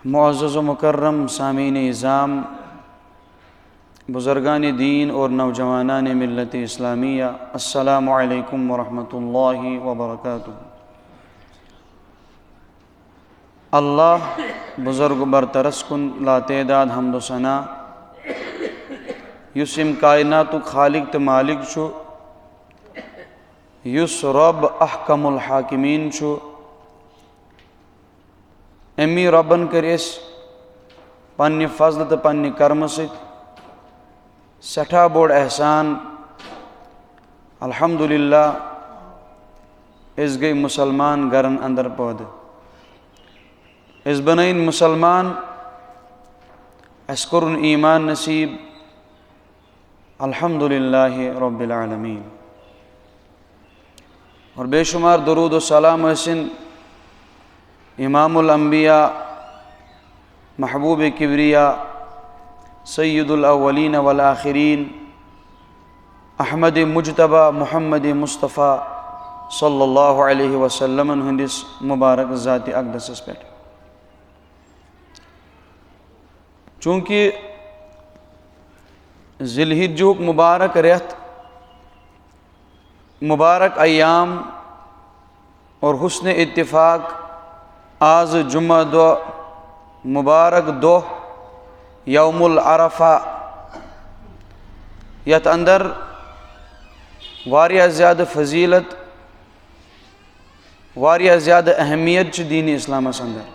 मुअज़्ज़ज़ व मुकर्रम सामीन इज़ाम, बुज़ुर्गान दीन और नौजवानान मिल्लत इस्लामिया, अस्सलामु अलैकुम व रहमतुल्लाहि व बरकातुहू। अल्लाह बुज़ुर्ग बरतरस कुन लातेदाद हम्दो सना युस इम कायनातु खालिक तो मालिक छु, युस रब अहकमुल हाकिमीन छु। अमी रबन कर पन्ने फजल तो पन्ने कर्म सठा बोड़ एहसान। अल्हम्दुलिल्लाह इस गई मुसलमान गरन अंदर पौध इस बनैन मुसलमान अस्कुरुन ईमान नसीब। अल्हम्दुलिल्लाहि रब्बिल आलमीन। और बेशुमार दरूद व सलाम हसन इमामुल अंबिया महबूब किबरिया सय्यदुल अव्वलीन वल आखिरीन अहमद मुजतबा मुहम्मद मुस्तफ़ा सल्लल्लाहु अलैहि वसल्लम हंदिस मुबारक ज़ात अक़दस पे। चूँकि ज़िलहिज्जुक मुबारक रेत मुबारक अयाम और हुस्न इत्तिफ़ाक़ आज जुम्मा दो मुबारक दो यौमुल अरफ़ा यत अंदर वारिया ज़्यादा फजीलत वारिया ज़्यादा अहमियत दीन इस्लामस अंदर।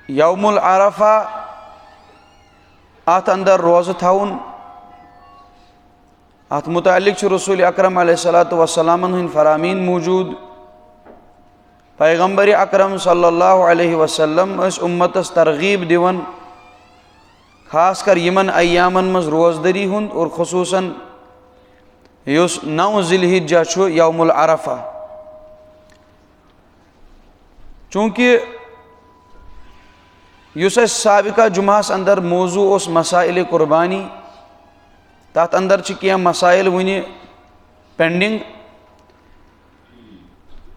यौमुल अरफ़ा अत अंदर रोज़ थाउन अत मुतालिक रसूल अकरम अलैहिस्सलातु वस्सलाम हिंद फरामीन मौजूद। पैगम्बर अकरम सल्लल्लाहु अलैहि वसल्लम इस उम्मतस तरगीब दिवन खास कर यमन अयामन मज रोज़दरी हुंद और खुसूसन युस 9 ज़िलहिज्जा छु यौमुल अरफ़ा। चूँकि युस साबिका जुमास अंदर मौजू उस मसाइल कुर्बानी तथ अंदर क्या मसाइल वुनि पेंडिंग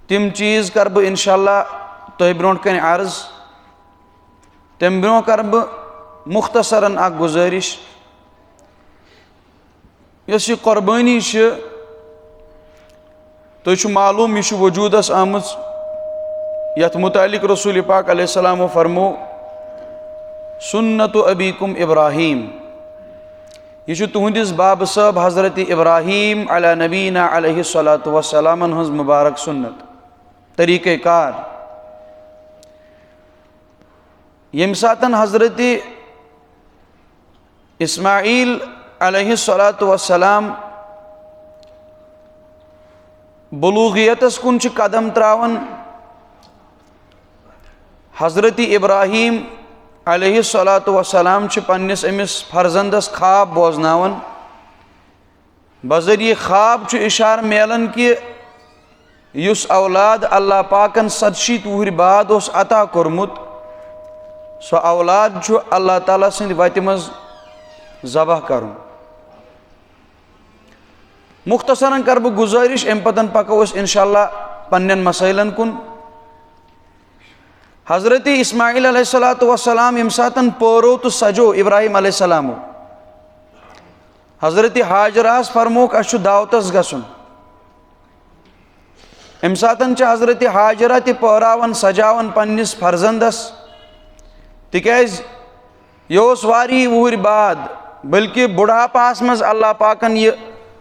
तिम चीज़ कर बह इंशाअल्लाह तुह ब्रोट कन अर्ज। तम ब्रो कर बह मुख्तसरन अक गुजारिश यस यह कुर्बानी तुह मालूम यह वजूदस आमज यथ मुतालिक रसूल पाक अलैहिस्सलाम फरमो सुन्नतु अबीकुम इब्राहीम। यह तुहदिस बाब साहब हज़रत इब्राहीम अला नबीना अलैहिस्सलातु वस्सलाम हज़ मुबारक सुन्नत तरीक़े कार। यम सातन हज़रत इस्माईल अलैहिस्सलातु वस्सलाम बुलूगियतस कुन कदम त्रावन हज़रत इब्राहीम अलैहिस्सलातु वस्सलाम पन्निस अमिस फर्जंदस ख्वाब बोजनावन। बज़रिए ख्वाब इशार मेलन कि युस औलाद अल्लाह पाकन 700 वुहर बाद उस अता कोरमुत सो औलाद अल्लाह ताला सिंद वत मज ज़बह करुन। मुख्तसरन कर बह गुजारिश अम पतन पको इंशाअल्लाह पन्नन मसाइलन कुन। हज़रत इस्माईल अलैहिस्सलातु वस्सलाम यम सातन पोरो तो सजो इब्राहीम अलैहिस्सलाम हज़रत हाजरास फरमोक अशु दावतस गसुन। अम सातन हज़रत हाजरा ति पहरावन सजावन पन्निस फर्जंदस तिकाज योस वारी वुहर बाद बल्कि बुढ़ापास मज अल्लाह पाकन यह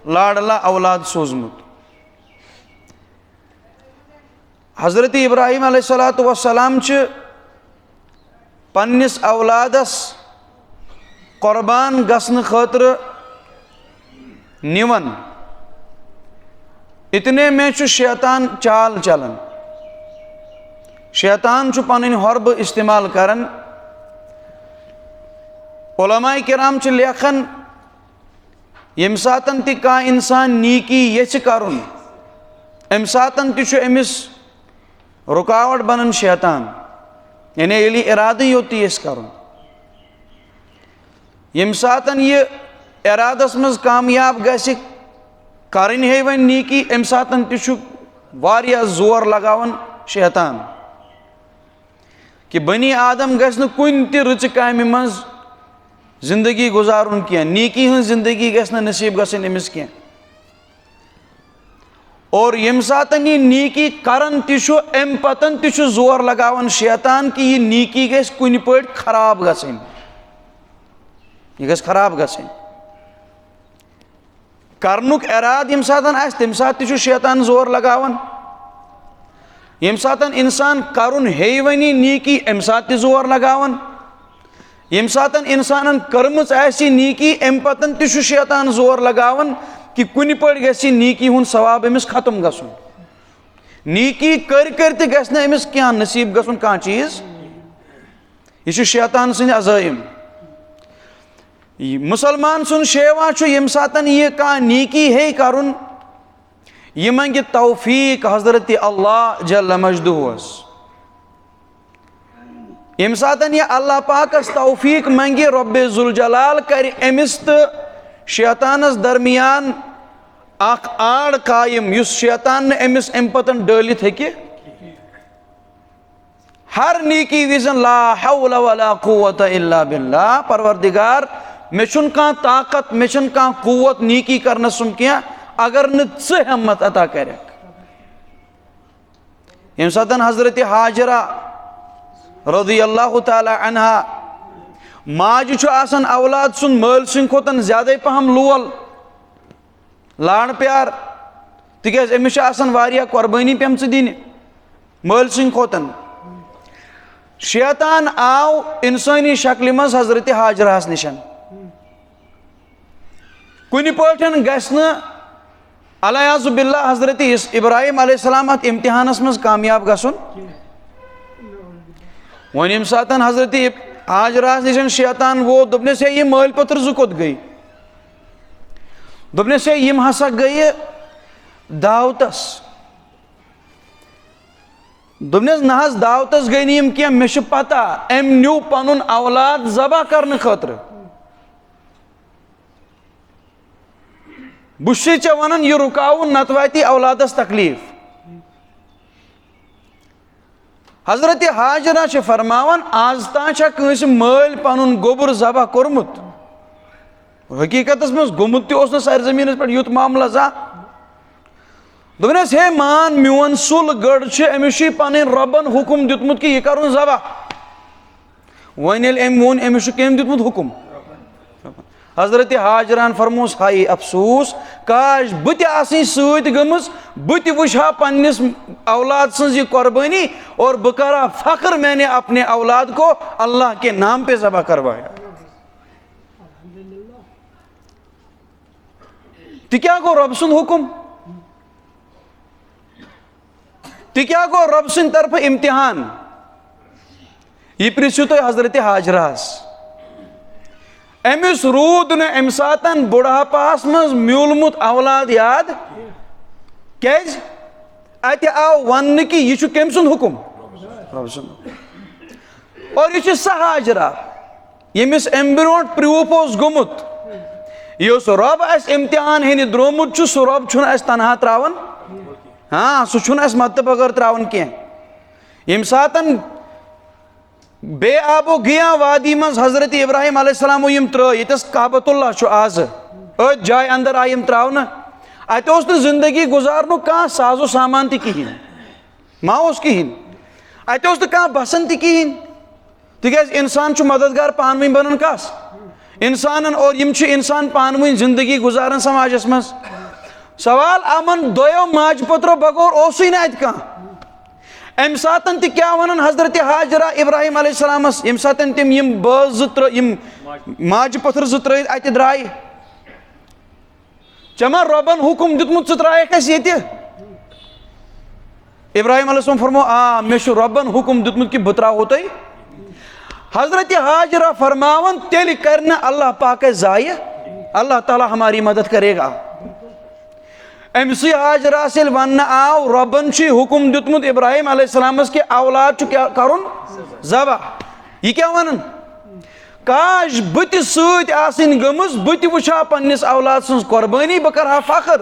लाडला औलाद सोजमुत। हज़रत इब्राहीम अलैहिस्सलातु वस्सलाम पन्निस औलादस कुर्बान गसन खतर निवन। इतने में शैतान चाल चलन शैतान पन हरब इस्तेमाल करन। उलमाए किराम लेखन यम सातन ति का इंसान नीकी यच करुन अम सातन ति अमिस रुकावट बनन शैतान यानी यदि इरादे योत यस करुन। यम सातन यह इरादस मज कामयाब गसि करन है वन नीकी अम सातन ति वारिया जोर लगावन शैतान। कि बनी आदम गस्न कुन ति रुच कामि मज जिंदगी गुजारुन किया, नीकी हन जिंदगी गस्न नसीब गसन अमिस किया। और यम सातन यह नीकी करन तिशु अम पतन तिशु जोर लगावन शैतान कि यह नीकी गस कुन पट खराब गसन, यह गस खराब गसन। करनुक इराद यम सातन आस तम सात तिशु शैतान जोर लगावन। यम सातन इंसान करुन हे वनी नीकी अम सात ति जोर लगावन। यम सातन इंसानन करमच आसी नीकी अम पतन तिशु शैतान जोर लगावन कि कुन पट गसी नीकी हुन सवाब अमिस खत्म गसुन। नीकी कर ते गस न अमिस क्या नसीब गसुन कह चीज, यह शैतान सिंद अजाइम। मुसलमान सुन शेवा यम सातन यह कह नीकी है करुन, यह मंगे तौफीक हजरत अल्लाह जल्ल मजदूहस। यम सातन यह अल्लाह पाकस तौफीक मंगे रब्बे जुल जलाल कर अमिस तो शैतानस दरमियान अख आड़ कायम युस शैतान ने अमिस अम पतन डलित हेकि। हर नीकी विजन ला हौला वला कुव्वता इल्ला बिल्लाह, परवरदिगार मे छुन कह ताकत मे छुन कह कुव्वत नीकी करने सुन क्या अगर न च हिम्मत अता कर। यम सातन हजरत हाजरा रज़ियल्लाहु ताला अन्हा माज आसन औलाद सुन मल सिंह खोतन ज्यादा पहम लोल लाड़ प्यार, तिकाज अमिस आसन वारिया कुर्बानी पेम दिन मल सिंह खोतन। शैतान आव इंसानी शक्ल मज हजरत हाजरास निशन कुन पठन गसन अलयाज़ु बिल्लाह हजरत इब्राहिम अलैहिस्सलाम अत इम्तिहानस मज कामयाब गसन। वन यम सातन हजरत हाजरास निशन शैतान वो दोपने से ये मल पत्र जुकोत गई, दोपने से यम हसा गई दावतस, दोपने नहज दावतस गई नीम क्या मे पता अम न्यू पनुन औलाद जबा करने खतर। बुशी चे वनन यह रुकावन नत वाति औलादस तकलीफ। हजरत हाजरा से फरमावन आज ता कंस मल पनुन गोबर जबा कोरमुत, हकीकत मज गोमुत तो सरजमीन पे युत मामला जा। दोपनस हे मान मोन सुल गढ़ अमिस पन रबन हुकुम दितमुत कि यह कर जबा। वन अम वोन अमिस कम दितमुत हुकुम। हजरत हाजरान फरमोस हाय अफसोस काश बत सत गमस बत वुहा पन्निस औलाद सज कुर्बानी और बह करा फख्र मैंने अपने औलाद को अल्लाह के नाम पे ज़बह करवाया। तो क्या गो रब सुन हुकुम, तो क्या गो रब सुन तरफ इम्तिहान। यह प्रिस्यु तो हजरत हाजरास अमिस रूद न अम सातन बुढ़ापास मज म्यूलमुत औलाद याद क्या अत आव वन कि यह कम सुन हुकुम रब सुन। और यह सह हाजरा यमिस अम ब्रोट प्रूफ ओस गोमुत यह रब अस इम्तिहान हेन द्रोमुत सह रब छुन अस तनहा त्रावन। हाँ सह छुन अस मत बगैर त्रावन कह। यम सातन बे आबो गया वादी मज हजरत इब्राहिम अलैहिस्सलाम यम त्र यतस काबतुल्लाह आज अत जाय अंदर आयम त्रावन। अत जिंदगी गुजारनु कह साजो सामान ति कहें मा कहें, अत कह बसन ति कहें। तिकाज इंसान मददगार पान बनन कस इंसान और यम इंसान पान जिंदगी गुजारन समाजस मज। सवाल अमन दोयो माज पत्रो बगौर ओसुई न अत कह। अम सातन ति क्या वनन हजरत हाजरा इब्राहिम अलैहिस्सलामस यम सातन तिम यम बज यम माज पत्थर ज त्रैत अत द्राय चमा रबन हुकुम दितमुत ज त्राय कस ये इब्राहिम अलैहिस्सलाम फरमो आ मे रबन हुकुम दितमुत कि बह त्राहो तै। हजरत हाजरा फरमावन तेल करना अल्लाह पाक जाय, अल्लाह ताला हमारी मदद करेगा। अमसी हाजरा से वन आव रबन हुकुम दितमुत इब्राहिम अलैहिस्सलामस के औलाद क्या करुन ज़बह। यह क्या वनन काश बत सत आसिन गमस बत वुछा पन्निस औलाद सज कुर्बानी बह करहा फख्र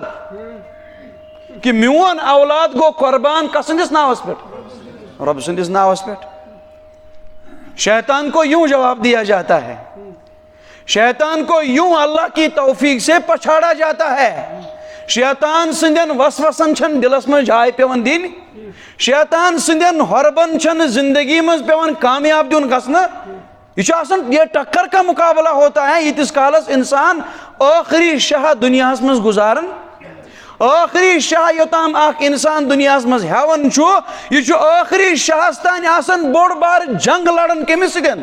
कि मोन औलाद गो कुर्बान कसंदिस नावस पे रब सुंदिस नावस पे। शैतान को यूं जवाब दिया जाता है, शैतान को यूं अल्लाह की तौफीक से पछाड़ा जाता है। शैतान संदन वसवसन छन दिलस में जाय पेवन दिन, शैतान संदन हरबन छन जिंदगी में पेवन कामयाब दिन गसन। ये टक्कर का मुकाबला होता है यीतिस कालस इंसान आखिरी शाह दुनिया में गुजारन। आखिरी शाह योताम आख इंसान दुनिया में हेवन यह आखिरी शाह तान आसन बोड़ बार जंग लड़न कमिस सतन,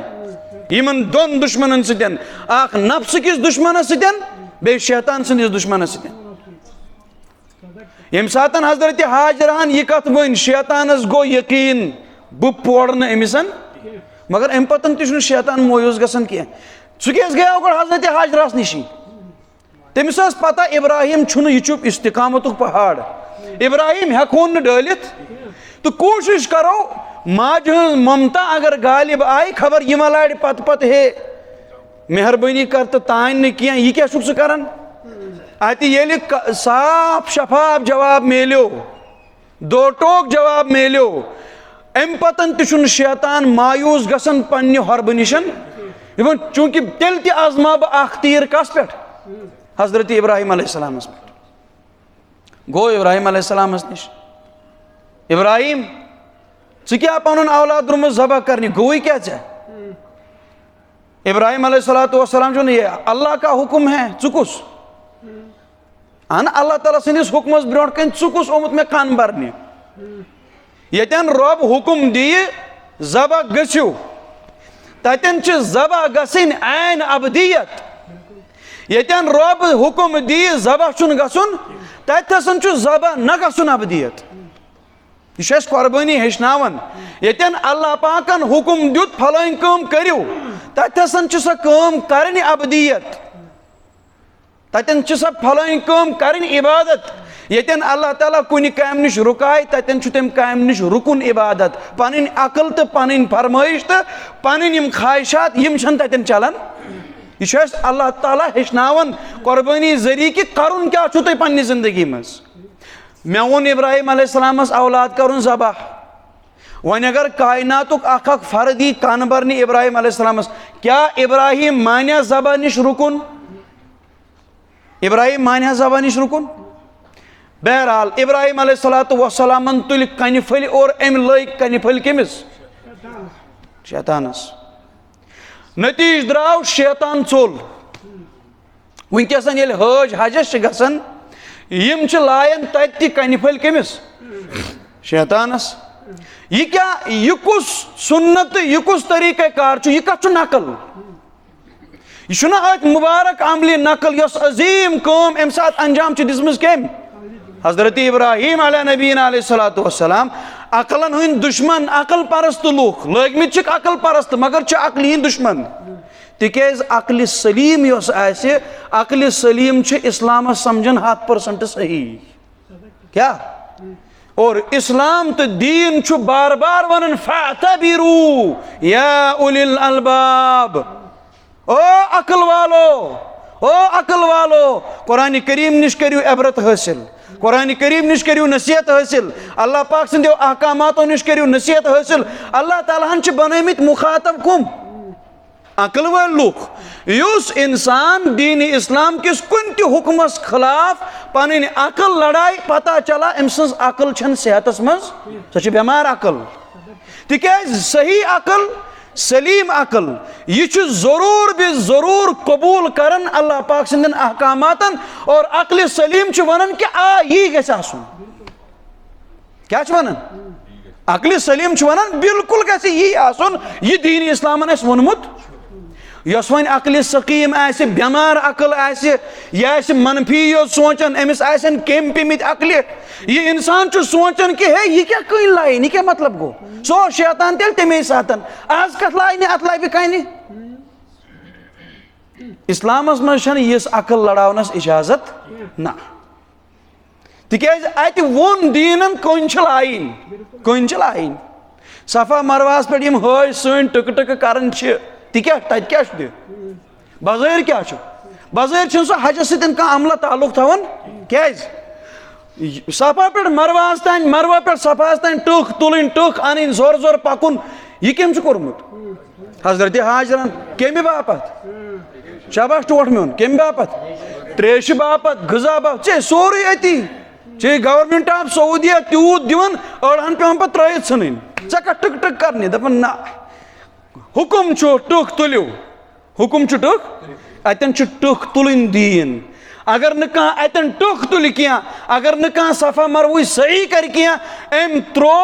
यमन दोन दुश्मनन सतन, आख नफ्स किस दुश्मन सतन बे शैतान संदिस दुश्मन सतन। यम सातन हजरत हाजरान यह कथ वन शैतानस गो यकीन बह पोड़ अमिसन, मगर अम पतन तह शैतान मोयूस गसन कह। सह क्या गया हजरत हाजरास निश, तमिस पता इब्राहिम यह इस्तिकामत पहाड़, इब्राहिम हेकोन न डलित। तो कोशिश करो माज ममता अगर गालिब आई खबर यह लाड़ पत पत हे मेहरबानी कर तो तान न क्या यह क्या सह कर अत ये साफ शफाफ जवाब मिलो, दो टोक जवाब मिलो, अम पतन तह शैतान मायूस गसन पन्ने हरब निशन। चूंकि तेल त आजमा बह तीर कस पे हजरत इब्राहिम अलैहिस्सलामस पे। गो इब्राहिम अलैहिस्सलामस निश, इब्राहिम क्या पन औलाद द्रुमस ज़बह करने गोई क्या चे? इब्राहिम अलैहिस्सलाम जो ये अल्लाह का हुक्म है चुकुस अन अल्लाह ताला सदिस हुक्मस ब्रोट कन चुकुस ओमुत में कान भरने। यतन रब हुक्म दिए ज़बह गसियो ततन ज़बह गसिन ऐन अबदियत। यतन रब हुक्म दिए ज़बह चुन गसुन तथन ज़बह न गसुन अबदियत। यह कुर्बानी हेचनावन। यतन अल्लाह पाकन हुक्म दुत फलाइन काम करियो तथन सह काम करनी अबदियत, ततन सह फलाइन काम करनी इबादत। यतन अल्लाह ताला कुन काम निश रुकाय ततन तम काम निश रुकुन इबादत। पन अकल तो पन फरमाइश तो पन ख्वाहिशात यम ततन चलान। यह अल्लाह ताला हेचनावन कुर्बानी जरिए कि करुन क्या तुम पन्ने जिंदगी मज। मे वोन इब्राहिम अलैहिस्सलामस औलाद करुन ज़बह। वन अगर कायनातुक अख फर्दी कान भरने इब्राहिम अलैहिस्सलामस, क्या इब्राहिम मानिया ज़बह निश रुकुन? इब्राहिम मानिया ज़बह निश रुकुन? बहरहाल इब्राहिम अलैहिस्सलाम तुल कन फल और अम लग कन फल कमिस? शैतानस। नतीज द्राव शैतान चोल। वनकसन ये हज हजस गसन यम लायन तत कन फल कमिस? शैतानस। यह क्या यह कुस सुन्नत यह कुस तरीक़ा कार यह कत नकल? यह अत मुबारक अमली नकल यस अजीम कम अम सात अंजाम दिसम कम हजरत इब्राहिम अला नबीना अलैहिस्सलातु वस्सलाम। अकलन हंद दुश्मन अकल परस्त लूख लगमित अकल परस्त मगर अकल हंद दुश्मन। तिकेज अकल सलीम यस आसे, अकल सलीम इस्लाम समझन 100% सही क्या। और इस्लाम तो दीन बार बार वन फअतबिरू या उलिल अलबाब, ओ अकल वालो, ओ अकल वालो। कुरान करीम निश करियो इबरत हासिल, कुरान करीम निश करियो नसीहत हासिल, अल्लाह पाक संदियो अहकामातो निश करियो नसीहत हासिल। अल्लाह ताला हन बनमित मुखातब कुम अकल वाल लूख। युस इंसान दीन इस्लाम किस कुन ति हुक्मस खिलाफ पन अकल लड़ाई पता चला अम सज अकल छन सेहतस मज सह बेमार अकल। तिकेज सही अकल सलीम अकल यह जरूर भी जरूर कबूल करन अल्लाह पाक सिंदन अहकामातन। और अकल सलीम वनन कि आ यी गछ आसुन। क्या वनन? अकल सलीम वनन बिल्कुल गछ यी आसुन। यह दीन इस्लामन अस वोनमुत। यस वन अकल सकीम आसे बेमार अकल आसे यह मनफी यो सोचन अमिस आसन कम पिमित अकल। यह इंसान सोचन कि हे यह क्या कहीं लाइन यह क्या मतलब गो सो शैतान तेल तमे सातन आज कत लाइन अत लाइ कह। इस्लामस मज यस अकल लड़ावनस इजाजत ना। तिकेज अत वोन दीनन कोंचल आइन, कोंचल आइन। सफा मरवास पे यम हज सन टक टक करन तत क्या बज़ाहिर क्या बज़ाहिर सह हजस सतन कह अमला ताल्लुक थवन क्या सफा पे मरवास तान मरवा पे सफास तान टख तुलन टख अन जोर जोर पकुन यह कम कोर्मुत हजरत हाजरन कमि बापत शाबाश टोट म्योन कमि बापत त्रेश बापत गजा बापत चे सोरे अति चे गवर्नमेंट ऑफ सऊदिया तूत दिवन अड़हन पे पे त्रयित सन चा टक टक करने दपन ना हुकुम टुक तुलियो हुकुम टुक अतन टुक तुलिन दीन अगर न कह अतन टुक तुल क्या अगर न कह सफा मरवु सही कर क्या एम त्रो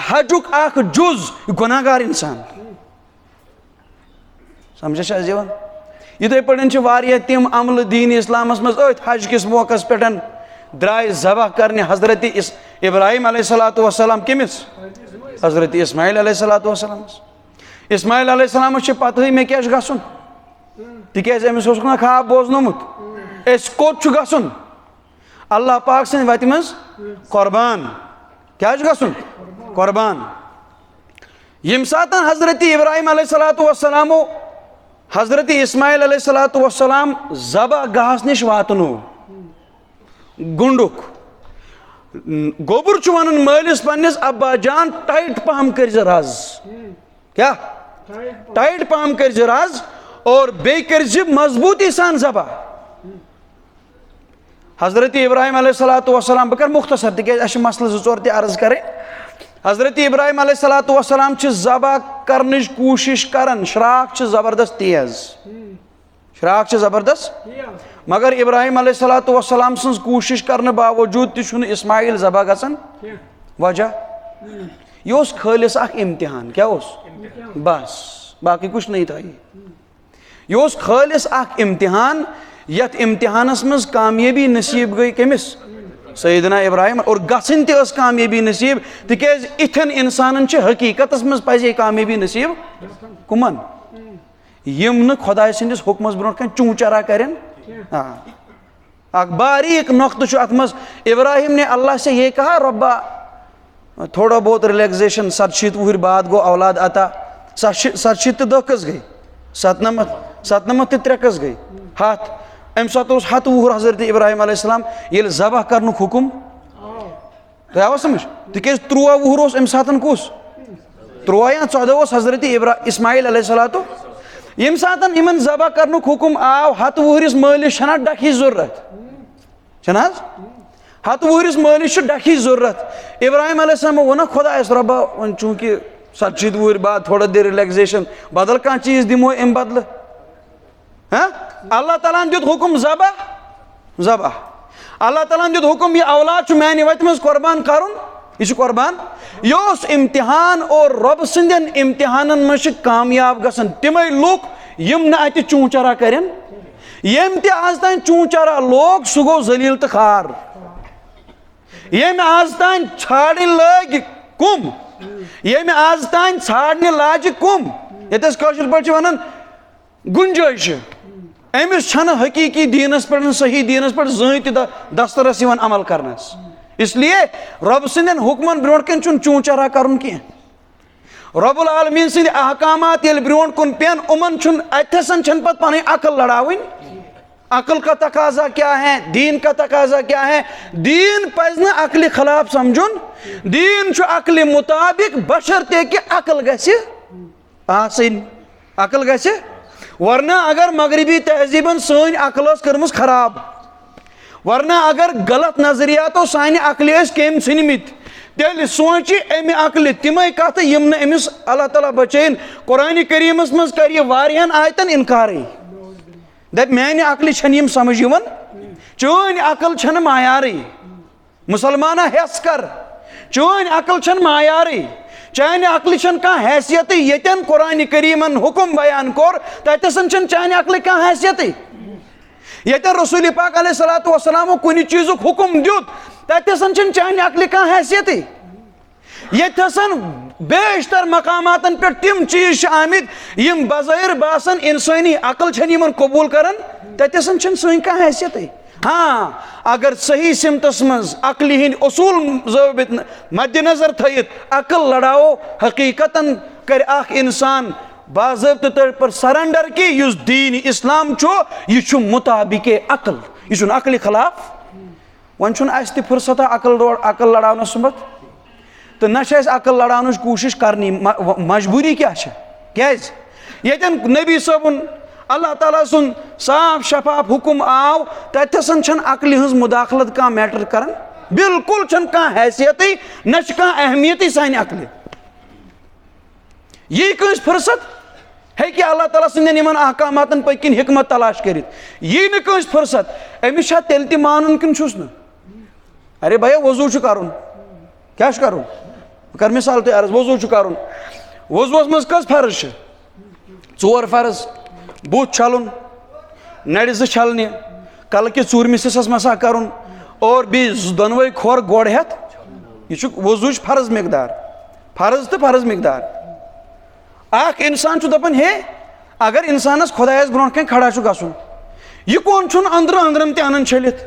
हजुक अख जुज गुनाहगार इंसान समझा जीवन इथे पे तम अमल दीन इस्लामस मज हज किस मौका पे द्राय ज़बह करने हजरत इब्राहिम अलैहिस्सलातु वस्सलाम कमिस हजरत इस्माइल अलैहिस्सलातु वस्सलाम इस्माइल अलैहिस्सलाम पता मे क्या गसन तिकेज अमिस ना ख्वाब बोजनोमुत एस कोत गसन अल्लाह पाक सद वत मज कुर्बान क्या गसन कुर्बान यम सात हजरत इब्राहिम अलैहिस्सलातु वस्सलाम हजरत इस्माइल अलैहिस्सलातु वस्सलाम ज़बह गाहस निश वातनो गुंडुक गोबर वन मालिस पन्निस अब्बा जान टाइट पहम कर राज क्या टाइट पहम कर राज और बे कर मजबूती सान ज़बह हजरत इब्राहिम अलैहिस्सलातु वस्सलाम बह कर मुख्तसर तिक मसल जोर त अर्ज करें हजरत इब्राहिम अलैहिस्सलातु वस्सलाम ज़बह करने कोशिश करन शराक जबरदस्त तेज शराक जबरदस्त मगर इब्राहिम अलैहिस्सलातु वस्सलाम सन्स कोशिश करने बावजूद तुन इस्माइल ज़बह गसन वजह यह खालिस अख इम्तिहान क्या बस बाकी कुछ नहीं था यह खालिस अख इम्तिहान यथ इम्तिहानस मज कामयाबी नसीब गई कमिस सैयदना इब्राहिम और गसन तस कामयाबी नसीब तिकेज इथन इंसान हकीकत मज पजे कामयाबी नसीब कुमन यम न खुदा सन्दिस हुक्मस ब्रो कह चूचरा करें बारीक नुख्त अत मज इब्राहिम ने अल्लाह से ये कहा रब्बा थोड़ा बहुत रिलैक्सेशन 7 वुहर बाद गो औलाद अता 7 दह कस गई 97 तो 3 कस गई हाथ अम सात 100 वुहर हजरत इब्राहिम अलैहिस्सलाम ये ज़बह कर हुकुम तो आवा समझ तिकेज 13 वुहर अम सात कुस 13 या 14 हजरत इस्माइल अलैहिस्सलातु यम सात इन ज़बह कर हुकुम आव 100 वुहरिस मालिस छना डखी जरूरत छना 100 वुहरिस मालिस डखी जरूरत इब्राहिम अलैहिस्सलाम वो खुदा रब्बा वन चूंकि 7 वुहर बाद थोड़ा देर रिलैक्सेशन बदल कह चीज दिमो अम बदल अल्लाह ताला दित हुकुम ज़बह अल्लाह ताला दित हुकुम यह औलाद माने वत मज कुर्बान करुन यह कुर्बान यह इम्तिहान और रब सन्दन इम्तिहानन मज कामयाब गसन तिमै लुक यम न अत चूचरा करें यम ते आज तान चूचरा लोग सह गो जलील तो खार यम आज तान छाड़न लग कुम यम आज तान छाड़ने लाज कुम यस कशर पे वन गुंजाइश अमिस छन हकीकी दीनस पे सही दीनस पे जन दस्तरस अमल करनस इसलिए रब सन्दन हुक्मन ब्रोह कन चूचरा करुन कह रब्बुल आलमीन सद अहकामात ये ब्रोह कुन पेन उमन अथसन पे पन अकल लड़ावन अकल का तकाजा क्या है दीन का तकाजा क्या है दीन पज न अकल खिलाफ समझुन दीन अकल मुताबिक बशर्ते कि अकल गसन अकल गस वरना अगर मगरबी तहजीबन सन अकल कर्म खराब वरना अगर गलत नजरियातो सान अकल कम षनमित तेल सोचे अमि अकल तमें कत यम अमिस अल्लाह ताला बचैन कुरान करीमस मज कर वारियान आयतन इनकार दप माने अकल छन समझ चोन अकल छन मायार मुसलमाना हेस कर चोन अकल छन मायार चाने अकल छन कह हैसियत यन कुरान करीमन हुकुम बयान कोर तसन चाने अकल कह हैसियत यन रसूल पाक अलैहिस्सलातु वस्सलाम कुन चीजुक हुकुम दियुत तसन चाने अकल कह हैसियत यन बेशतर मकामातन पे तम चीज आमित यम बज़ाहिर बासन इंसानी अकल छन कबूल करन तसन सन कह हैसियत हाँ अगर सही सिमतस मज अकल हिंद उसूल ज़ाबित मद्देनजर थयित अकल लड़ाओ हकीकतन कर अख इंसान बाज़ाबित तौर पर सरेंडर कि युस दीन इस्लाम यह मुताबिक अकल यह अकल खिलाफ वन फुर्सत अकल लड़ावनस सुमत तो ना अकल लड़ान कोशिश करनी मजबूरी क्या यतन नबी सबन अल्लाह ताला सुन साफ शफाफ हुकुम आव तथसन छन अकल हज मुदाखलत का मैटर कर बिल्कुल छन का हैसियत न का अहमियत सानि अकल यी कंस फुर्सत है कि अल्लाह ताला सुंदन इन अहकामातन पकिन हिकमत तलाश कर यी न कंस फुर्सत अमिस तेल ति मानुन किन छुस न अरे भैया वजू करुन क्या करुन कर मिसाल तुम अर्ज वजू करुन वजूस मज कस फर्ज चोर फर्ज बुथ छलुन नड़ छलने कल कि चूर मिसस मसा करुन और बी दोनवे खोर गोड़ हेत यह वजू फर्ज मिकदार फर्ज तो फर्ज मिकदार अख इंसान दपान हे अगर इंसानस खुदायस ब्रोह कन खड़ा गसुन यह कौन छुन अंदर अंदरम ते अनन छलित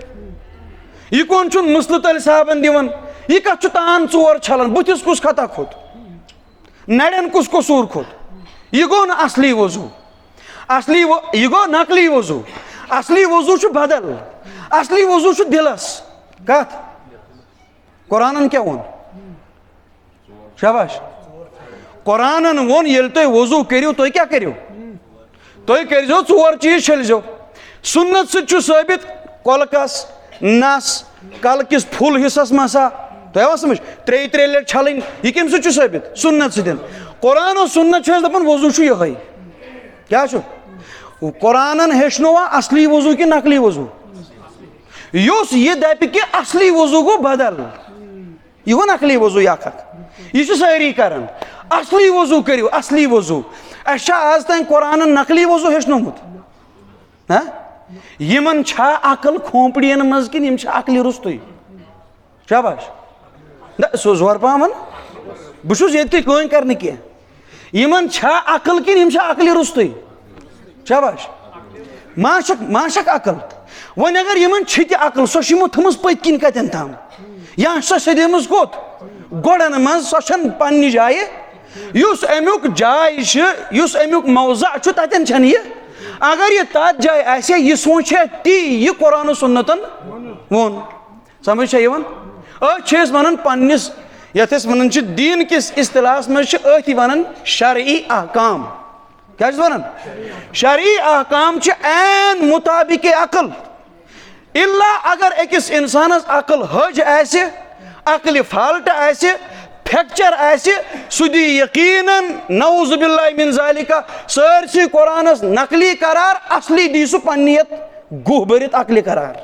यह कौन छुन मुसल तल साबन दिवन यह कत तान चोर छलन बुथिस कुस खता खोत नड़न कुस कसूर खोत यह गो न असली वजू असली यह गो नकली वजू असली वजू बदल असली वजू दिलस कत कुरानन क्या वोन शाबाश कुरानन वोन येल तुम वजू करियो तुम क्या करियो तुम करो चोर चीज छलजो सुन्नत सु साबित कलकस नस कल किस फुल हिस्सस मसा तुम समझ त्रे लट छलन यह कम सु साबित सुन्नत सत कुरान और सुन्नत दपान वजू ये क्या कुरानन हेचनोवा असली वजू कि नकली वजू युस यह दप कि असली वजू गो बदल यह गो नकली वजू यह सारी कर असली वजू करियो असली वजू अस आज तक कुरानन नकली वजू हेचनोमुत यमन अकल खोपड़ियन मज कि अकल रुस्तु शाबाश सो जोर पामन बहुत ये कर यमन अकल कि अकल रुस्तु शाबाश माशक अकल वन अगर यमन अकल सो थमस पत किन कतन तम या सदम कोत गोड़न मज सो पन्ने जाए युस अमुक जाय युस अमुक मौजा ततन छन यह अगर यह तथ जाय आसे यह सोचे ती यह कुरान सुन्नतन वोन समझ वन पन्निस यथ वन दीन किस इस्तिलाहस मज वन शरई अहकाम क्या वन शरई अहकाम ऐन मुताबिक अकल इल्ला अगर अकिस इंसानस अकल हज आसे अकल फाल्ट आसे फ्रैक्चर आसे सुदी यकीनन नऊज़ बिल्लाहि मिन ज़ालिका सरसी कुरानस नकली करार असली दी सु पन्नियत गुह भरित अकली करार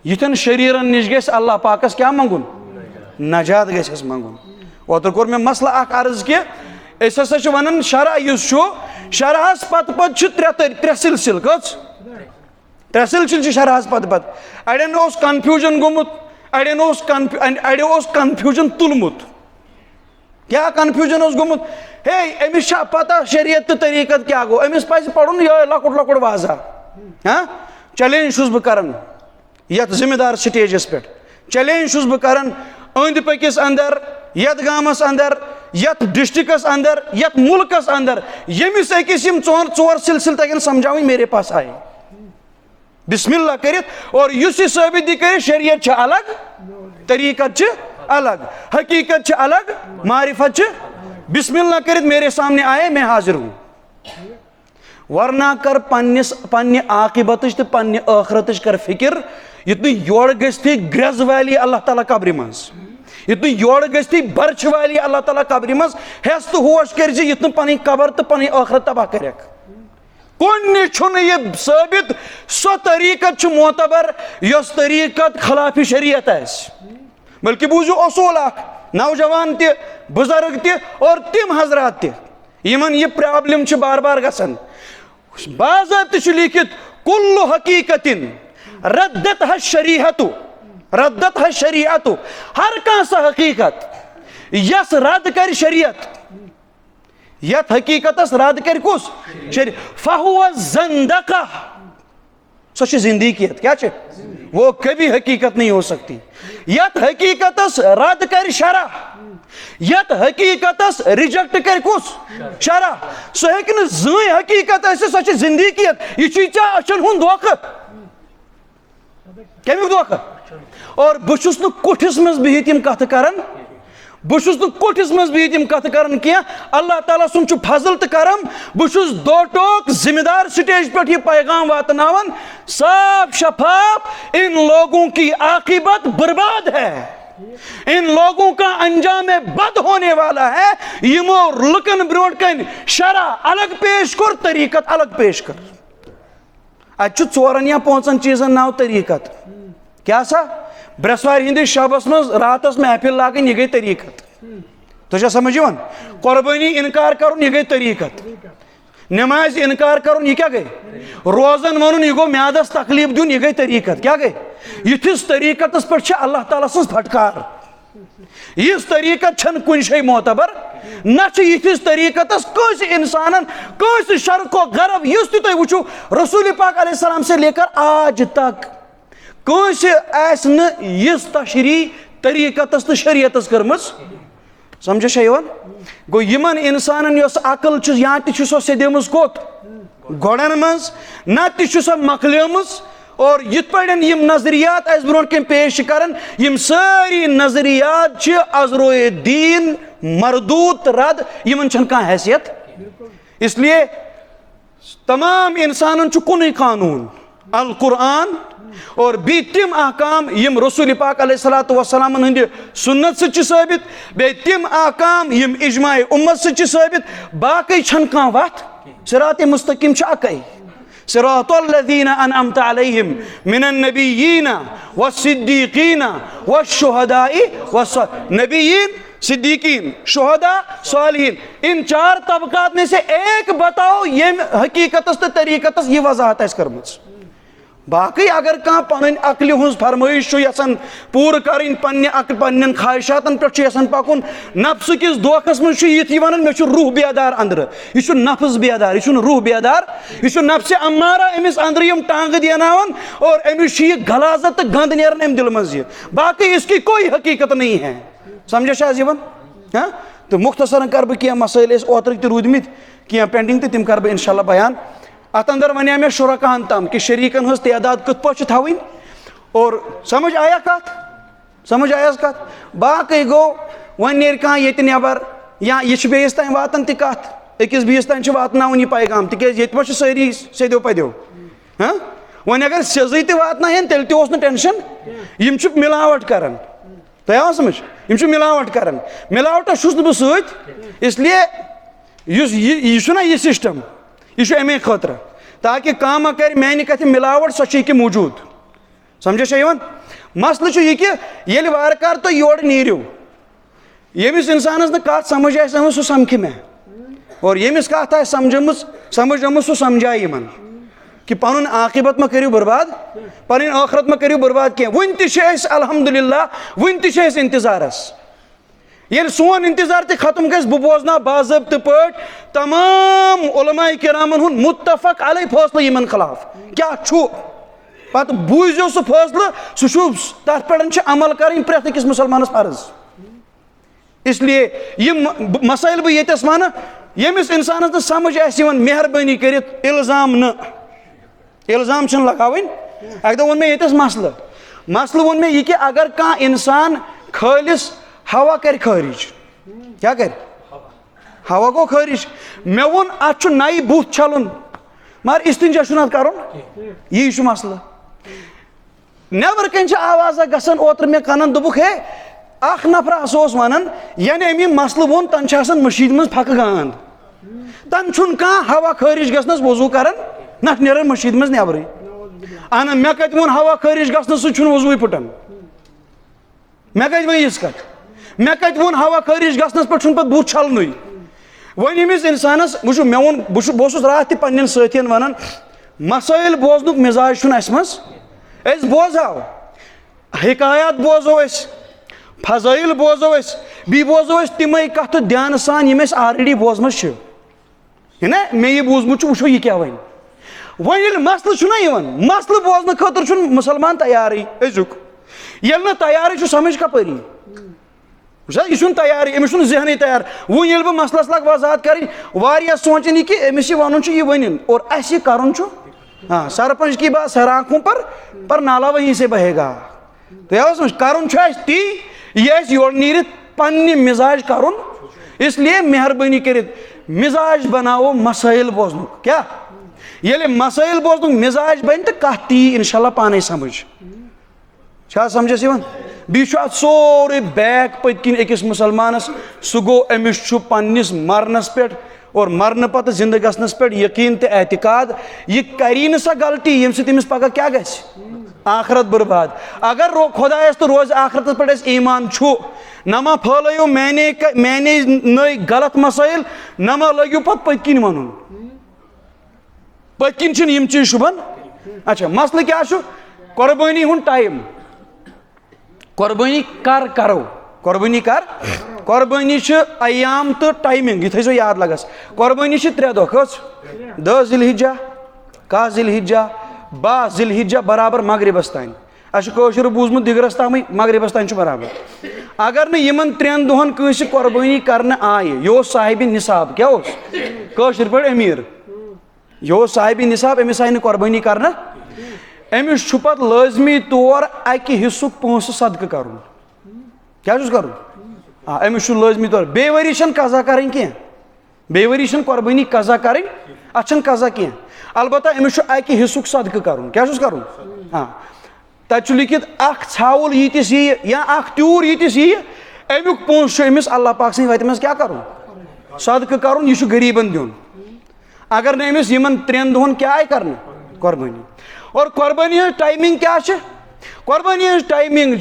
यथन शरीरन निश गस अल्लाह पाकस क्या मंगुन नजात गस मंगुन ओतर कोर मे मसला अख अर्ज कि अस हसा वन शरा युस शराहस पत त्रे सिलसिल कस त्रे सिलसिल शराहस पत अड़न कन्फ्यूजन गोमुत अड़ो कन्फ्यूजन तुलमुत क्या कन्फ्यूजन गोमुत हे अमिस पता शरीयत तो तरीकत क्या गो अमिस पज पढ़ुन ये लकुट लकुट वाजा चैलेंज बह करन यथ जिम्मेदार स्टेजस पे चैलेंज बह करन अंद पकिस अंदर यथ गामस अंदर यथ डिस्ट्रिक्टस अंदर यथ मुल्कस अंदर यमिस अकिस चोर सिलसिल तगन समझाव मेरे पास आए बिस्मिल्लाह करित और युस साबित कर शरीयत अलग तरीकत अलग हकीकत अलग मारिफत बिस्मिल्लाह करित मेरे सामने आए मैं हाजिर हूँ वरना कर पन्ने आकिबत तो पन्ने आखरत कर फिक्र युत योड़ गि ग्रेज वाली अल्लाह ताला कब्र मज युत योड़ गि बर्छ वाली अल्लाह ताला कब्र मज हेस तो होश कर युत पन कबर तो पन आखरत तबाह कर कुन यह साबित सो तरीकत मोतबर यस तरीकत खिलाफ शरीयत बल्कि बूझो असूल नौजवान ते बुजुर्ग ते और तिम हजरात ते यमन यह प्रॉब्लम बार बार गसन बाज़ाब्त लिखित कुल्लु हकीकतिन रद्दत शरीयतु हर कह हकीकत यस रद्द कर शरीयत यथ हकीकतस रद्द कर कुस फहुव ज़ंदक़ा सो जिंदगियत क्या वो कभी हकीकत नहीं हो सकती यथ हकीकतस रद्द कर शरा यथ हकीकतस रिजेक्ट कर कुस शरा सो हेकन ज़ हकीकत सो जिंदगियत यह अचन हुंद धोखा कमिक धोखा और बहुस कुठिस मज बिहित कथ करन बहुस कुठिस मज बिहित कथ करन क्या अल्लाह ताला सुन फजल तो करम बहुस दो टोक जिम्मेदार स्टेज पे यह पैगाम वातनावन साफ शफाफ इन लोगों की आकिबत बर्बाद है, इन लोगों का अंजाम बद होने वाला है। यमो लुकन ब्रोट कन शरा अलग पेश कर तरीकत अलग पेश कर अच्छु 4 या 5 चीजन नाव तरीकत क्या सा ब्रसवार हिंदिस शबस मज रातस महफिल लागन यह गई तरीकत तो समझ कुर्बानी इनकार कर यह गई तरीकत, नमाज इनकार कर यह क्या गई, रोजन वन यह गो म्यादस तकलीफ दिन यह गई तरीकत क्या गई। यथिस तरीकतस पे अल्लाह ताला सज फटकार, इस तरीकत छन कुन शे मोतबर न यथिस तरीकतस कस इंसान कस शर्को गरब युस तुम वो रसूल पाक अलैहिस्सलाम से लेकर आज तक कस इस तशरी तरीकतस तो शरीयतस करमस समझ गो यमन इंसान अकल या तो सदेमस कोत गोड़न मज न तो मकलियमस और यिथ पे यम नजरियात अस ब्रोट कन पेश करन यम सारी नजरियात अजरोए दीन मरदूत रद यमन छन कहां हैसियत। इसलिए तमाम इंसानन कुन कानून अल कुरान और बी तिम अहकाम यम रसूल पाक अलैहिस्सलातु वस्सलाम हंद सुन्नत से साबित बे तिम अहकाम यम इजमाए उम्मत से साबित बाकी छन कहां वत सिरात मुस्तकीम अकै सिरातल लज़ीना अनअमत अलैहिम मिनन नबिय्यीन वस्सिद्दीकीन वश्शुहदाई नबिय्यीन सिद्दीकीन शुहदा सालिहीन इन 4 तबकात में से एक बताओ ये हकीकतस तो तरीकतस ये वजाहत है करमच। बाकी अगर कह पन अकल हज फरमाइश यसान पूर कर पन्न ख्वाहिशातन पे पकुन नफ्स किस दोखस मज ये वन मे रूह बेदार अंदर यह नफ्स बेदार यह रूह बेदार यह नफ्स अम्मारा अमिस अंदर यम टांग देनावन और अमिस गलाजत तो गंद नेरन अम दिल मज बाकी इसकी कोई हकीकत नहीं है। समझ वन हाँ तो मुख्तसरन कर बह कह मसाइल ओतर त रूदमित कह पेंडिंग तो तिम कर बह इंशाल्लाह बयान। अत अंदर वने मे शुरकान तम कि शरीकन हज तादाद कत पे थवन और समझ आया कत समझ आयस कत बाकी गो वन नेर कह ये नबर या यह बेस तान वातन तथ अकिस बीस तान वातन यह पैगाम तिज ये पे सारी सेदो पदो हाँ वन अगर सेज वातन तेल तो टेंशन यम मिलावट करान तह समझ यम मिलावट करान मिलावटस बह सत इसलिए यह सिस्टम यह अमे खतर ताकि कह कर मानि कथ मिलावट सो मौजूद समझ मसल यह कि ये वारकार तो योर नीरियो यमिस इंसानस न कत समझ आम सह समख मे और यमिस कत समझ सह समझाए यमन कि पन आकिबत मा करियो बर्बाद पन आखरत मा करियो बर्बाद कह वन तस अल्हम्दुलिल्लाह वन तस इंतजारस ये सोन इंतजार ते खत्म गस बह बोजना बाज़ाब्त पे तमाम उलमाए किरामन हुन मुत्तफक अलै फैसला यमन खिलाफ क्या पत बूझो सह फैसला सह तथ पे अमल कर प्रेत अकिस मुसलमानस फर्ज। इसलिए यम मसाइल बह ये वन यमिस इंसानस न समझ मेहरबानी कर इल्जाम लगावन अक दो वो मे ये मसल वो मे कि अगर कह इंसान खालिस हवा कर खारिज क्या कर हवा गो खारिज मे वोन अत नई बुथ छलन मगर इस्तिंजा कर यह मसल नबर कन आवाजा गसान ओतर मे कनन दोपुक हे अख नफर वन यानी अमी मसल वोन तन मशीद मज फक गांद तन कह हवा खारिज गसनस वजू कर न नेरन मशीद मज नबर अन मे कत वोन हवा खारिज गसन सह वजू फुटन मे कत वन यह कत मे कत वोन हवा खारिज गसनस पे पे बुथ छलन वन यमिस इंसानस वो मे वो बहुत रात तन साथियन वन मसाइल बोजन मिजाज मज बोजो हिकायत बोजो फजाइल बोजो बी बोजो तमें कथ ध्यान सान यम ऑलरेडी बोजम ना मे यह बूजमुत वो यह क्या वन वन मसल मसल बोजन खतर मुसलमान तैयार अजुक ये तैयार समझ कपरी यह तैयार अमिस जहन तैयार वो ये बह मसलस लग वजाहत कर सोचन कि अमिस वन यह वन और अस कर हाँ सरपंच की बात सर आंखों पर नाला वहीं से बहेगा तो करुन ती यह योर नीरित पन्ने मिजाज करुन, इसलिए मेहरबानी करित मिजाज बनाओ मसाइल बोजन। क्या ये मसाइल बोजन मिजाज बन तो कह ती इंशाल्लाह पाने समझ समझस बी सोरे बैक पत्किन अकिस मुसलमानस सह गो अमिस पन्निस मरनस पे और मरने पत जिंदा गसनस पे यकीन तो एतकाद यह करी न सा गलती ये तमिस पगह क्या गस आखरत बर्बाद। अगर खुदायस तो रोज आखरत पे ईमान छु नमा फैलो मैंने नई गलत मसाइल नमा लगियो पत पत्किन वन पत्किन यम चीज शुभन। अच्छा मसल क्या कुर्बानी हुन टाइम कुर्बानी कर करो कुर्बानी कर कुर्बानी अयाम तो टाइमिंग यह थो याद लगस कुर्बानी 3 दह कस 10 जिलहिज्जा 10 जिलहिज्जा 12 जिलहिज्जा बराबर मगरिबस तान अशर बूजमुत दिगरस तम मगरिबस तान बराबर। अगर न यमन 3 दोहन कंस कुर्बानी करने आय यह साहिब निसाब क्या कशर पे अमीर यह साहिब निसाब अमिस आय कुर्बानी करना अमिस पत लाजमी तौर अकि हिस्सुक पोंस सदक कर क्या कर अमिस लाजमी तौर बे वरी कज़ा करें कह बे वरी कुर्बानी कज़ा करें अत कज़ा कह अलबत्ता अमिस अकि हिस्सुक सदक कर क्या कर हाँ तत लिखित अख छावल यीतिस यी या अख त्यूर यीतिस यी अमुक पोंस अमिस अल्लाह पाक सद वत क्या कर सदक कर यह गरीबन दिन। अगर न अमिस यमन 3 दोहन क्या आय कर कुर्बानी और कुर्बानी टाइमिंग क्या कुर्बानी टाइमिंग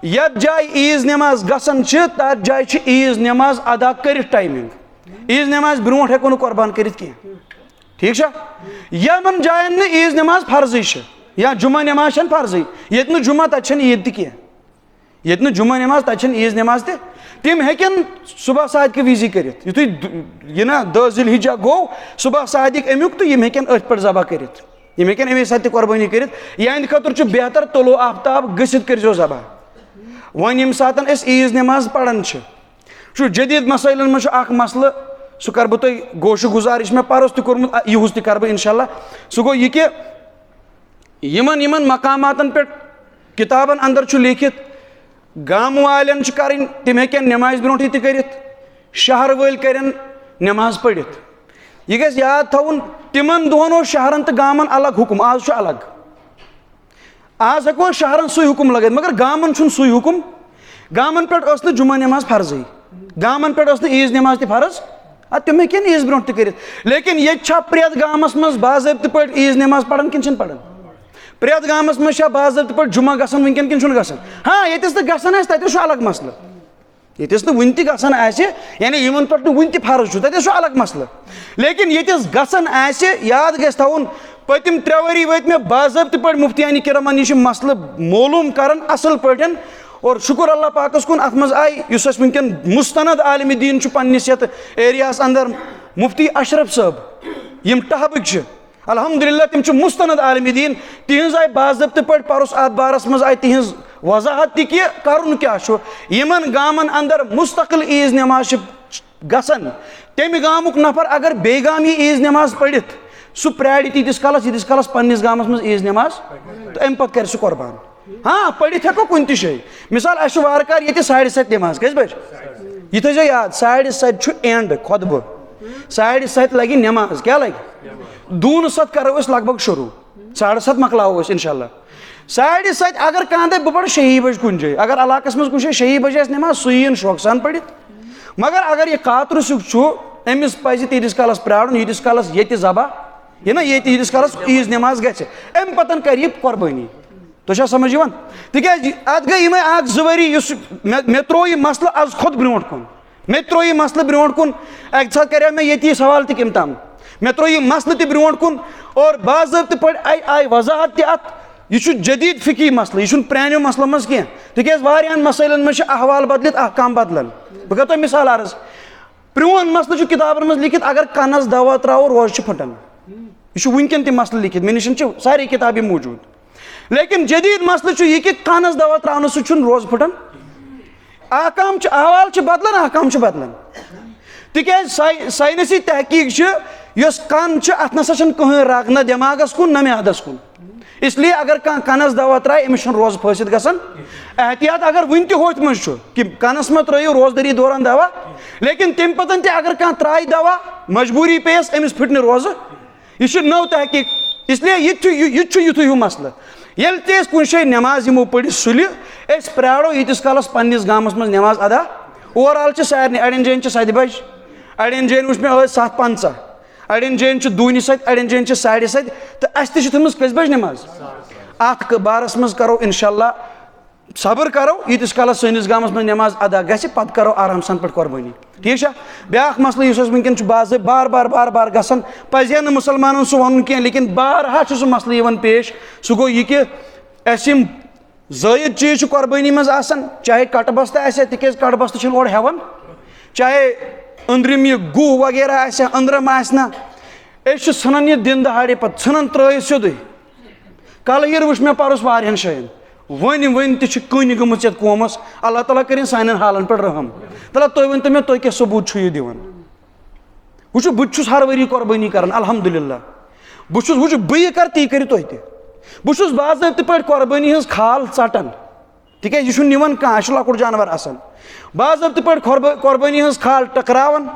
यत जाय ईज नमाज गसन तथ जाय ईज नमाज अदा कर टाइमिंग ईज नमाज ब्रो हेको कुर्बान कर ठीक यमन जायन ईज नमाज फर्जी या जुमा नमाज फर्जी ये जुमा तथ ईद तह ये जुमा नमाज तथ ईज नमाज तम हेकन सुबह सादिक विजी कर यु ना 10 जिलहिज्जा गो सुबह सादिक अमुक तो यम हेकन अथ पे जबह कर यम हेकन अमे सत कुर्बानी कर यहद खतर बेहतर तलो आफ्ताब गसित कर जबह वन यम सात ईज नमाज पढ़ान जदीद मसाइलन मज मसल सह कर बह गोश गुजार मे परस तोर्मुत युस तह कर इंशाल्लाह सह गो यह कि यमन यमन मकामातन पे किताबन अंदर लिखित गाम वालन करें तम हेकन नमाज ब्रोट कर शहर वल करें नमाज पढ़ित यह गस याद थवन तिमन दोहन शहरन तो गामन अलग हुकुम आज अलग आज हेको शहरन सु हुकुम लगे मगर गामन सु हुकुम गामन पे जुमा नमाज फर्जी गामन पे ईज नमाज तह फर्ज तम हेकन ईज ब्रोट कर लेकिन ये प्रेत गामस मज बाज़ाब्त पे ईज नमाज पढ़ान कि पढ़ान प्रेत गामस मज बाज़ाब्त पे जुमा गसन वनकन कि गसन हाँ ये गसन तत अलग मसल ये वन तसन यानी इन पे वन फर्ज तत अलग मसल लेकिन ये गसन याद गस थवन पतिम 3 वरी वत मे बाज़ाब्त पे मुफ्तियान किरामन निश मसल मालूम कर असल पे और शुक्र अल्लाह पाकस कुन अत मज आय वनकन मुस्तनद आलिम दीन पन्निस यत एरियास अंदर मुफ्ती अशरफ साहब यम टहबक अल्हम्दुलिल्लाह तम मुस्तनद आलिम दीन तिहज आय बाज़ाब्त पे परस अत बारस मज आय तिहज वजाहत ति कर क्या यमन गामन अंदर मुस्तकिल ईज नमाज गसन तम गामुक नफर अगर बे गाम ईज नमाज पढ़ित सह प्राड़ तीस कालस पन्निस गामस मज ईज नमाज तो अम पत कर कुर्बान। हाँ पढ़ित हेको कुन तै मिसाल अस वारकार ये 7:30 नमाज कस बज यह थो याद 7:30 एंड खुतब 7:30 लगी नमाज क्या लगे दून सत करो लगभग शुरू 7:30 मकलाओ इंशाल्लाह 7:30 अगर कह दे बह पढ़ 6 बज कुन जाए अगर इलाकस मज कुछ 6 बजे नमाज सह शौक सान पढ़ित मगर अगर यह कातर अमिस पज तीस कालस प्राड़न यीतिस कालस ये जबह यह ना ये कालस ईज नमाज गम पतन कर कुर्बानी तो समझ तिक अत गई यम 2 वरी मे त्रो यह मसल आज खुद ब्रोट कुन मे त्रो यह मसल ब्रोट कुन अक साथ कर मे ये सवाल तम तम मे त्रो यह मसल तह ब्रोट कुन और बाज़ाब्त पे आय वजाहत तथ यह जदीद फिकी मसल यह प्रानो मसलो मज कह तिक मसैलन मज अहवाल बदलित अहकाम बदलान बह कर मिसाल अर्ज प्रोन मसल किताबन मज लिखित अगर कनस दवा त्रो रोज फटन यह वनकन तह मसल लिखित मे निश सारी किताबें मौजूद लेकिन जदीद मसल यह कि कनस दवा त्रावन सह रोज फटन अहकाम अहवाल बदलान अहकाम बदलान तिक साइंसी तहकीक कन अत नसा कहें रगना दिमागस कुन ना म्यादस कुन इसलिए अगर कनस दवा त्राय अमिस रोज फसित गसान एहतियात अगर वन होत मज कि कनस में त्रो रोजदारी दौरान दवा लेकिन तम पतन अगर त्राय दवा मजबूरी पेस अमिस फिट रोज यह नव तहकीक इसलिए युथ यू मसल ये कुछ जाए नमाज यमो पढ़ सुलि प्राड़ो यीतिस कालस पन्निस गामस मज नमाज अदा ओवरऑल सारे अड़न जान 7 बज अड़न जान वो मे 7:50 अड़न जान 2 सत अड़न जान 7:30 तो अस तमस कस बज नमाज अत बारस मज करो इंशाअल्लाह सब्र करो यीतिस कालस सैनिस गामस मज नमाज अदा गि पत करो आराम सान पे कुर्बानी ठीक है ब्याक मसल वनकन बाज बार बार बार बार गसान पजे न मुसलमान सह वन कह लेकिन बारहा सह मसल पेश सह गो यह कि जायद चीज कुर्बानी मज चाहे कट बस्त तिक कट बस्त ओर हेवन चाहे अंदरम यह गुह वगैरह अंदरम आना सन यह दिन दहाड़े पे सन त्र सोद कल ये वुच मे परस वारियन जायन वन तन गमत ये कौमस अल्लाह ताला कर सान हालन पे रहम तला तुम वन तो मे तुम क्या सबूत यह दिवन वो बहुत हर वरी कुर्बानी कर अल्हम्दुलिल्लाह वो बह कर ती कर तुह बहुत बाज़ाब्त पे कुर्बानी हज खाल षटन तिक यह निवन कह लकुट जानवर आसान बाज़ाब्त पे कुर्बानी हज खाल टकरावन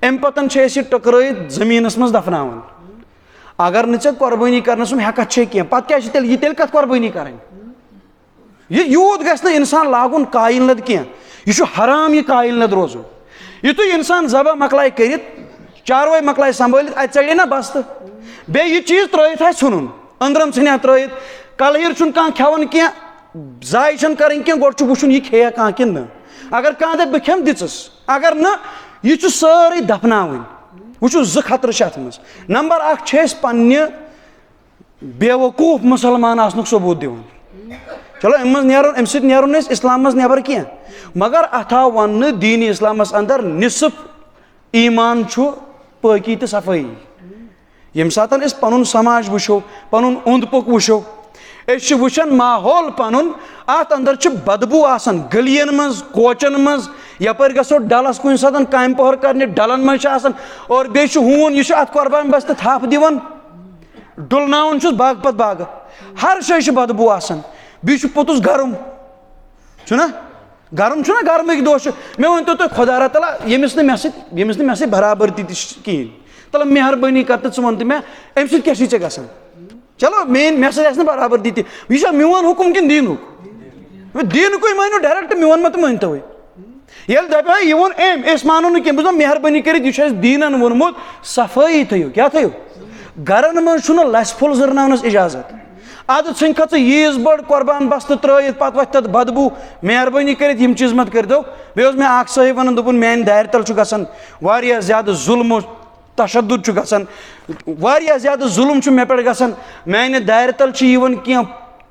अम पतन टकराइत जमीनस मज दफनावन अगर न कुर्बानी करना हेकत कह पे क्या तेल कत कुर्बानी कर यूत गि इंसान लागुन कायल लद कह यह हराम यह कायल लद रोजन युत इंसान जबा मकलाय कर चारवाई मकलाय संभाल अड़े ना बस्त बे यह चीज त्रत नुन अंदरम सन त्रत कलहिर कह खेवन कह जाय कर गोड वुचन यह खे कह कि न अगर कह दप बह खेम दिस अगर न यह सारे दफनावन वो 2 खतर अत मज नंबर 1 पन्ने बेवकूफ मुसलमान आसनुक सबूत दिवन चलो अम सन इस्लाम मज नबर कह मगर अथ वन दीन इस्लामस अंदर निसफ ईमान पाकी तो सफाई यम सात पुन समाज वो पुन ओंद पुक वो वुचान माहौल पुन अत अंदर बदबू आसान गलियन मज कोचन मज यपर गो डलस कुन सात काम पहर कर डलन मज और बे हून यह अत कुर्बान बस थप दिवन डुलनावन बाग पत बाग हर शे बदबू आसान बी पोतुस गरम छुना गरम छुना गर्मक दोह मे वन तो खुदा तला यमिस मे सह बराबरी कहें तला मेहरबानी कर वन तो मे अम सत क्या गसान चलो मे सत बराबरी यह मोन हुकुम कि दीनुक दीनुक मानो डायरेक्ट मोन मत मान तो ये दपा यह वो अस मानो न कह मेहरबानी कर दीनन वोनमुत सफाई थो क्या थो गरन मज लस फुल जरनावनस इजाजत अद सन खत यीज बड़ कुर्बान बस्त त्रत पे वथ तथ बदबू मेहरबानी कर चीज मत कर दो बे मे साहिब वन दोपन मान दार तल गसान वारिया ज्यादा जुल्म तशद्दुद गसान वारिया ज्यादा जुल्म मे पे गसान मान दार तल यवन कह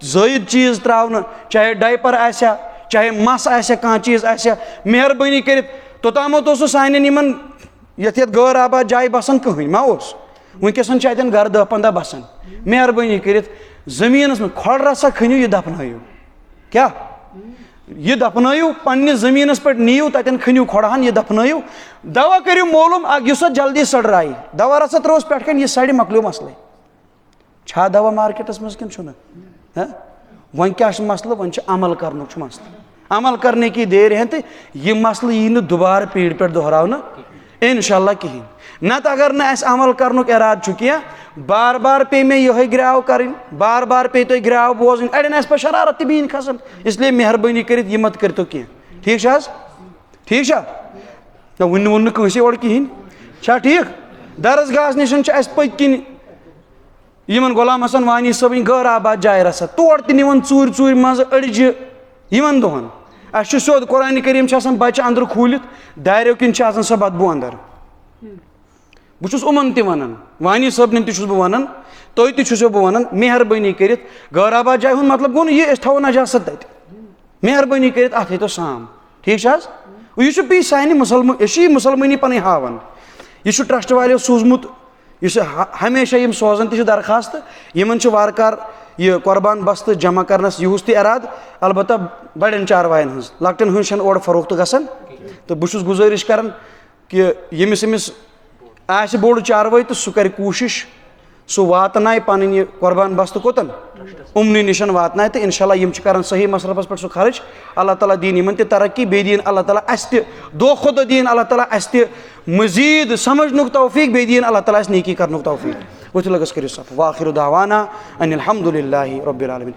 जायद चीज त्रावन चाहे डायपर आसा चाहे मस आसा कह चीज आसा मेहरबानी कर तोतामत सान यथ गैर आबाद जाए बसान कहीं मा वनकस अतन घर 10-15 बसान मेहरबानी कर जमीनस में खोड़ रसा खनियो यह दफनायो क्या यह दफनायो पन्ने जमीनस पे नीयू तन खनियो खोड़ान यह दफनायो दवा करियो मालूम युस जल्दी सड़राई दवा रसा त्रोस पे यह सड़ मकलो मसले छा दवा मार्केटस मज कि वन क्या मसल वन अमल कर मसल अमल करने की देर है तो यह मसल यी न दोबारा पीढ़ पे दोहराव इंशाल्लाह कहीं नत अगर न अमल कर इराद कह बार बार पे मे यह ग्राव कर बार बार पे तो ग्राव बोजन अड़न पे शरारत बीन खसन इसलिए मेहरबानी कर मत कर तो कह ठीक ना वन कंसे और कहें ठीक दरसगाह निश पत्किन यमन गुलाम हसन वानी सब गैर आबाद जाए रसा तोड़ तवन चूर चूर मज अड़ज यमन दोहन अस सोद कुरान करीम बच्चे अंदर खूलित दारो किन सह बदबू अंदर बहुत उमन वन वानी सबन तह वन तुम तह वन मेहरबानी कर गैर आबाद जाए हूँ मतलब गो यह थो नजासत तत मेहरबानी कर अत तो साम ठीक यह बी सान मुसलमानी पन हावन यह ट्रस्ट वाले सूजमुत हमेशा यम सोजन तह दरखास्त यमन वारकार यह कुर्बान बस्त जमा करनस युस तह इराद अलबत्त बड़न चारवायन हज लकटन हज और फरोख्त गसान तो बहुत गुजारिश कर कि यमिस बोड़ चारवाई तो सह कर कोशिश सह वातनाय पन कुर्बान बस्त कोतन उमनी निशन वातनाय तो इंशाल्लाह यम कर सही मसरफस पे सह खर्च अल्लाह ताला दीन यमन तरक्की बे दीन अल्लाह ताला अस दो खुद दीन अल्लाह ताला अस मजीद समझनुक तौफीक बे दीन अल्लाह ताला अस नेकी करनुक तौफीक। वो लगस करियो सफ वाखिर दावाना अनिल हम्दुलिल्लाहि रब्बिल आलमीन।